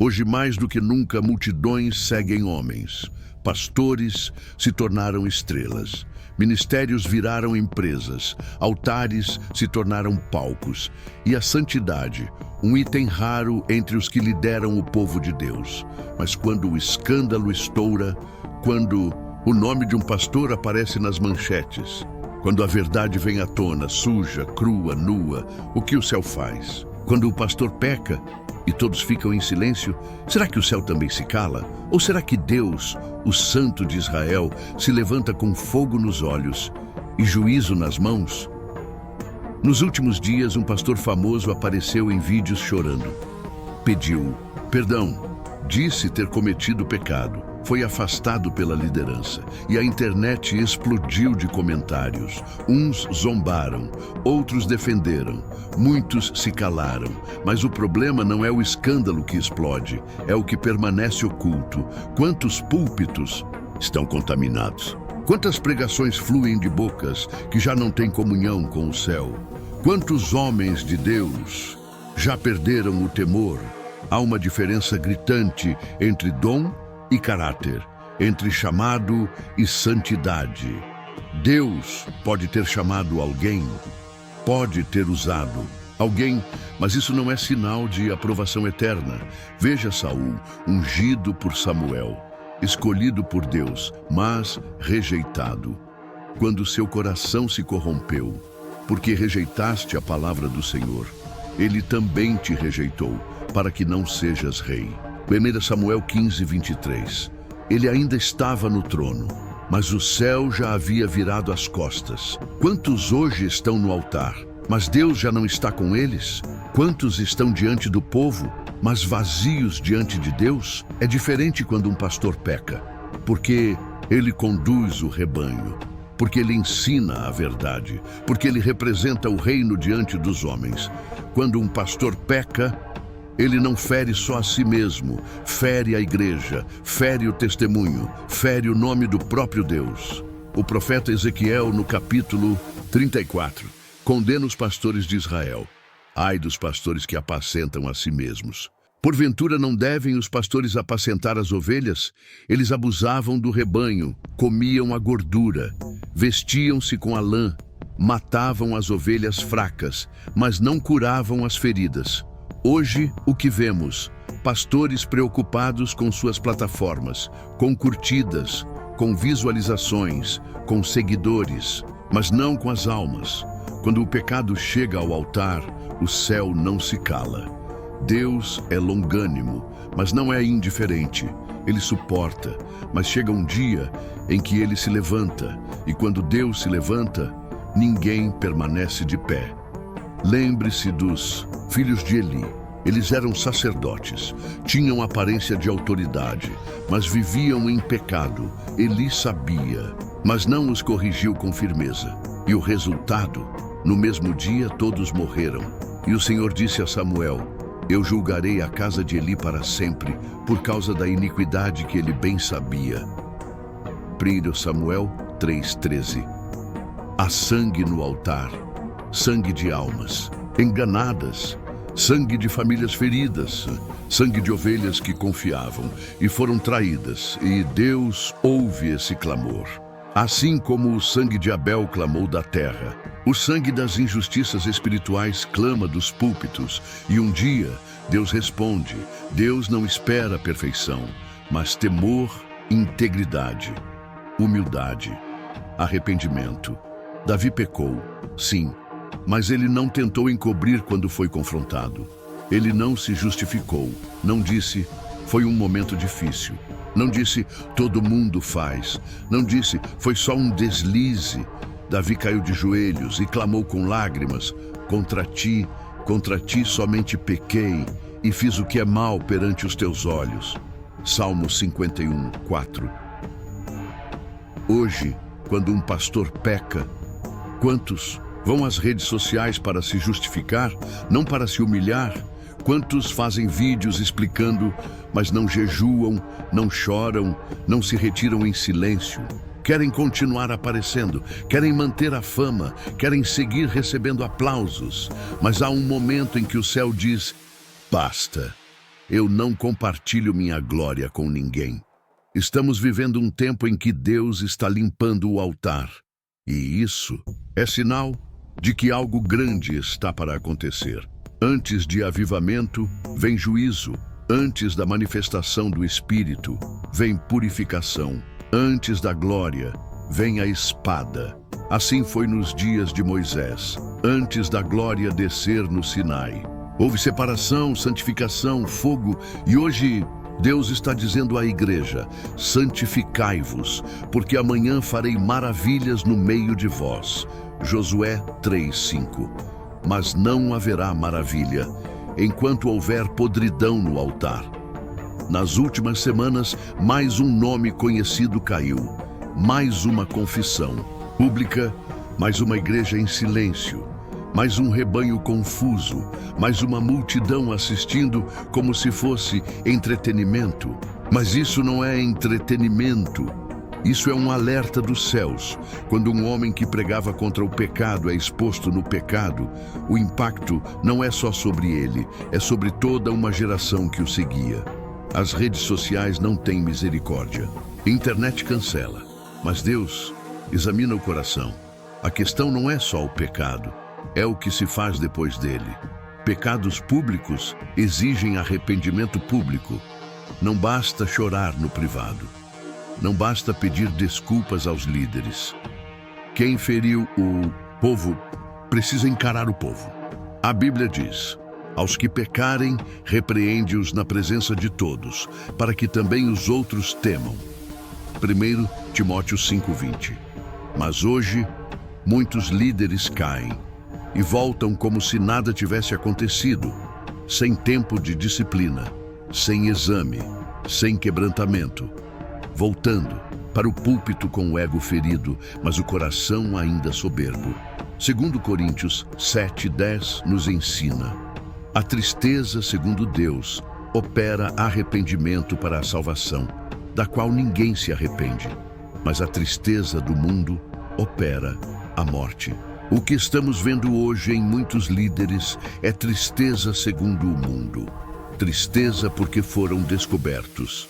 Hoje, mais do que nunca, multidões seguem homens. Pastores se tornaram estrelas. Ministérios viraram empresas. Altares se tornaram palcos. E a santidade, um item raro entre os que lideram o povo de Deus. Mas quando o escândalo estoura, quando o nome de um pastor aparece nas manchetes, quando a verdade vem à tona, suja, crua, nua, o que o céu faz? Quando o pastor peca e todos ficam em silêncio, será que o céu também se cala? Ou será que Deus, o Santo de Israel, se levanta com fogo nos olhos e juízo nas mãos? Nos últimos dias, um pastor famoso apareceu em vídeos chorando. Pediu perdão, disse ter cometido pecado, foi afastado pela liderança e a internet explodiu de comentários. Uns zombaram, outros defenderam, muitos se calaram. Mas o problema não é o escândalo que explode, é o que permanece oculto. Quantos púlpitos estão contaminados? Quantas pregações fluem de bocas que já não têm comunhão com o céu? Quantos homens de Deus já perderam o temor? Há uma diferença gritante entre dom e caráter, entre chamado e santidade. Deus pode ter chamado alguém, pode ter usado alguém, mas isso não é sinal de aprovação eterna. Veja Saul, ungido por Samuel, escolhido por Deus, mas rejeitado. Quando seu coração se corrompeu, porque rejeitaste a palavra do Senhor, ele também te rejeitou, para que não sejas rei. 1 Samuel 15, 23. Ele ainda estava no trono, mas o céu já havia virado as costas. Quantos hoje estão no altar, mas Deus já não está com eles? Quantos estão diante do povo, mas vazios diante de Deus? É diferente quando um pastor peca, porque ele conduz o rebanho, porque ele ensina a verdade, porque ele representa o reino diante dos homens. Quando um pastor peca, ele não fere só a si mesmo, fere a igreja, fere o testemunho, fere o nome do próprio Deus. O profeta Ezequiel, no capítulo 34, condena os pastores de Israel. Ai dos pastores que apacentam a si mesmos. Porventura não devem os pastores apacentar as ovelhas? Eles abusavam do rebanho, comiam a gordura, vestiam-se com a lã, matavam as ovelhas fracas, mas não curavam as feridas. Hoje, o que vemos? Pastores preocupados com suas plataformas, com curtidas, com visualizações, com seguidores, mas não com as almas. Quando o pecado chega ao altar, o céu não se cala. Deus é longânimo, mas não é indiferente. Ele suporta, mas chega um dia em que ele se levanta, e quando Deus se levanta, ninguém permanece de pé. Lembre-se dos filhos de Eli. Eles eram sacerdotes, tinham aparência de autoridade, mas viviam em pecado. Eli sabia, mas não os corrigiu com firmeza. E o resultado? No mesmo dia todos morreram. E o Senhor disse a Samuel: eu julgarei a casa de Eli para sempre, por causa da iniquidade que ele bem sabia. 1 Samuel 3,13. Há sangue no altar, sangue de almas enganadas, sangue de famílias feridas, sangue de ovelhas que confiavam e foram traídas, e Deus ouve esse clamor. Assim como o sangue de Abel clamou da terra, o sangue das injustiças espirituais clama dos púlpitos, e um dia Deus responde. Deus não espera a perfeição, mas temor, integridade, humildade, arrependimento. Davi pecou, sim, mas ele não tentou encobrir quando foi confrontado. Ele não se justificou, não disse, foi um momento difícil. Não disse, todo mundo faz. Não disse, foi só um deslize. Davi caiu de joelhos e clamou com lágrimas, contra ti somente pequei e fiz o que é mal perante os teus olhos. Salmo 51, 4. Hoje, quando um pastor peca, quantos vão às redes sociais para se justificar, não para se humilhar? Quantos fazem vídeos explicando, mas não jejuam, não choram, não se retiram em silêncio? Querem continuar aparecendo, querem manter a fama, querem seguir recebendo aplausos. Mas há um momento em que o céu diz, basta. Eu não compartilho minha glória com ninguém. Estamos vivendo um tempo em que Deus está limpando o altar. E isso é sinal de que algo grande está para acontecer. Antes de avivamento, vem juízo. Antes da manifestação do Espírito, vem purificação. Antes da glória, vem a espada. Assim foi nos dias de Moisés, antes da glória descer no Sinai. Houve separação, santificação, fogo, e hoje Deus está dizendo à igreja: santificai-vos, porque amanhã farei maravilhas no meio de vós. Josué 3:5. Mas não haverá maravilha enquanto houver podridão no altar. Nas últimas semanas, mais um nome conhecido caiu, mais uma confissão pública, mais uma igreja em silêncio, mais um rebanho confuso, mais uma multidão assistindo como se fosse entretenimento. Mas isso não é entretenimento. Isso é um alerta dos céus. Quando um homem que pregava contra o pecado é exposto no pecado, o impacto não é só sobre ele, é sobre toda uma geração que o seguia. As redes sociais não têm misericórdia. A internet cancela, mas Deus examina o coração. A questão não é só o pecado, é o que se faz depois dele. Pecados públicos exigem arrependimento público. Não basta chorar no privado. Não basta pedir desculpas aos líderes. Quem feriu o povo precisa encarar o povo. A Bíblia diz: aos que pecarem, repreende-os na presença de todos, para que também os outros temam. 1 Timóteo 5:20. Mas hoje, muitos líderes caem e voltam como se nada tivesse acontecido, sem tempo de disciplina, sem exame, sem quebrantamento. Voltando para o púlpito com o ego ferido, mas o coração ainda soberbo. 2 Coríntios 7:10 nos ensina: a tristeza, segundo Deus, opera arrependimento para a salvação, da qual ninguém se arrepende. Mas a tristeza do mundo opera a morte. O que estamos vendo hoje em muitos líderes é tristeza segundo o mundo. Tristeza porque foram descobertos.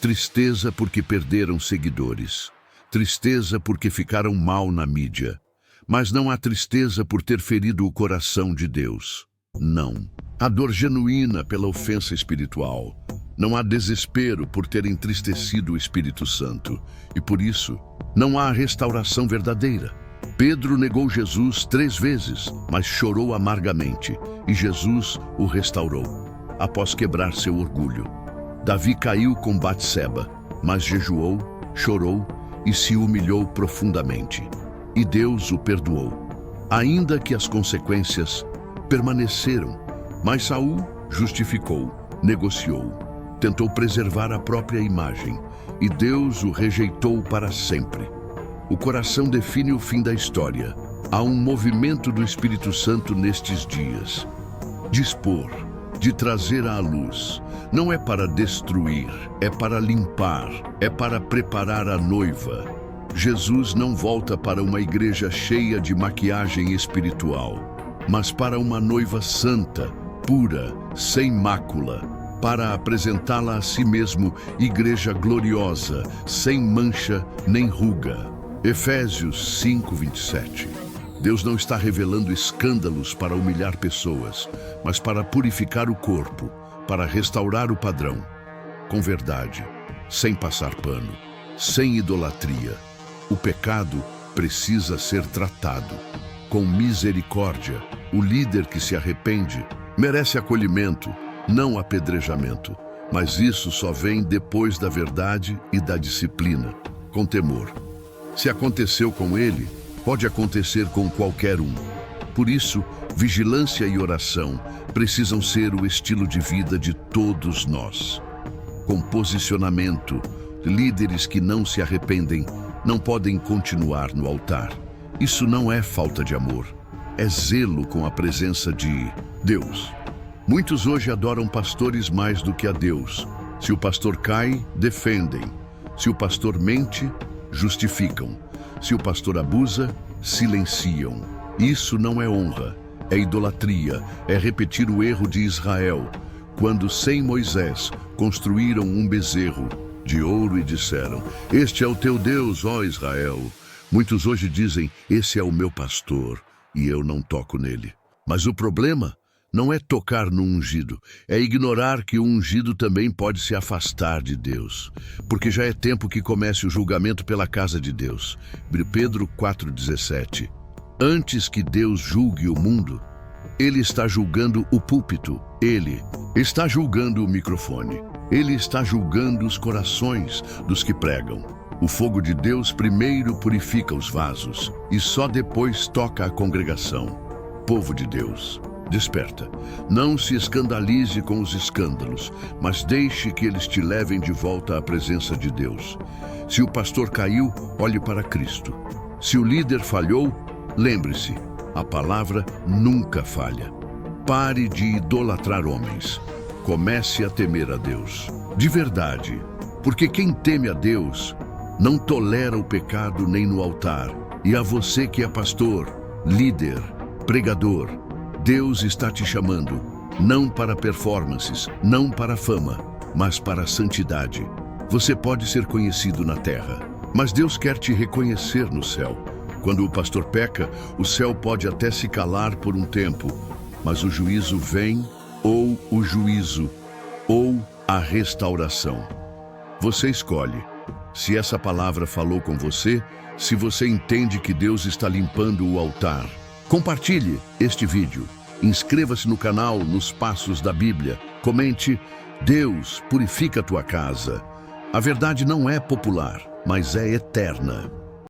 Tristeza porque perderam seguidores. Tristeza porque ficaram mal na mídia. Mas não há tristeza por ter ferido o coração de Deus. Não. Há dor genuína pela ofensa espiritual. Não há desespero por ter entristecido o Espírito Santo. E por isso, não há restauração verdadeira. Pedro negou Jesus 3 vezes, mas chorou amargamente. E Jesus o restaurou, após quebrar seu orgulho. Davi caiu com Batseba, mas jejuou, chorou e se humilhou profundamente. E Deus o perdoou, ainda que as consequências permaneceram. Mas Saul justificou, negociou, tentou preservar a própria imagem, e Deus o rejeitou para sempre. O coração define o fim da história. Há um movimento do Espírito Santo nestes dias. Dispor, de trazer à luz. Não é para destruir, é para limpar, é para preparar a noiva. Jesus não volta para uma igreja cheia de maquiagem espiritual, mas para uma noiva santa, pura, sem mácula, para apresentá-la a si mesmo, igreja gloriosa, sem mancha nem ruga. Efésios 5:27. Deus não está revelando escândalos para humilhar pessoas, mas para purificar o corpo, para restaurar o padrão, com verdade, sem passar pano, sem idolatria. O pecado precisa ser tratado com misericórdia. O líder que se arrepende merece acolhimento, não apedrejamento. Mas isso só vem depois da verdade e da disciplina, com temor. Se aconteceu com ele, pode acontecer com qualquer um. Por isso, vigilância e oração precisam ser o estilo de vida de todos nós. Com posicionamento, líderes que não se arrependem não podem continuar no altar. Isso não é falta de amor, é zelo com a presença de Deus. Muitos hoje adoram pastores mais do que a Deus. Se o pastor cai, defendem. Se o pastor mente, justificam. Se o pastor abusa, silenciam. Isso não é honra, é idolatria, é repetir o erro de Israel, quando sem Moisés construíram um bezerro de ouro e disseram: "Este é o teu Deus, ó Israel." Muitos hoje dizem: "Esse é o meu pastor e eu não toco nele." Mas o problema não é tocar no ungido, é ignorar que o ungido também pode se afastar de Deus, porque já é tempo que comece o julgamento pela casa de Deus. Pedro 4,17. Antes que Deus julgue o mundo, Ele está julgando o púlpito, Ele está julgando o microfone, Ele está julgando os corações dos que pregam. O fogo de Deus primeiro purifica os vasos e só depois toca a congregação. Povo de Deus, desperta. Não se escandalize com os escândalos, mas deixe que eles te levem de volta à presença de Deus. Se o pastor caiu, olhe para Cristo. Se o líder falhou, lembre-se, a palavra nunca falha. Pare de idolatrar homens. Comece a temer a Deus. De verdade, porque quem teme a Deus não tolera o pecado nem no altar. E a você que é pastor, líder, pregador, Deus está te chamando, não para performances, não para fama, mas para a santidade. Você pode ser conhecido na terra, mas Deus quer te reconhecer no céu. Quando o pastor peca, o céu pode até se calar por um tempo, mas o juízo vem, ou o juízo, ou a restauração. Você escolhe. Se essa palavra falou com você, se você entende que Deus está limpando o altar, compartilhe este vídeo. Inscreva-se no canal Nos Passos da Bíblia. Comente: Deus purifica a tua casa. A verdade não é popular, mas é eterna.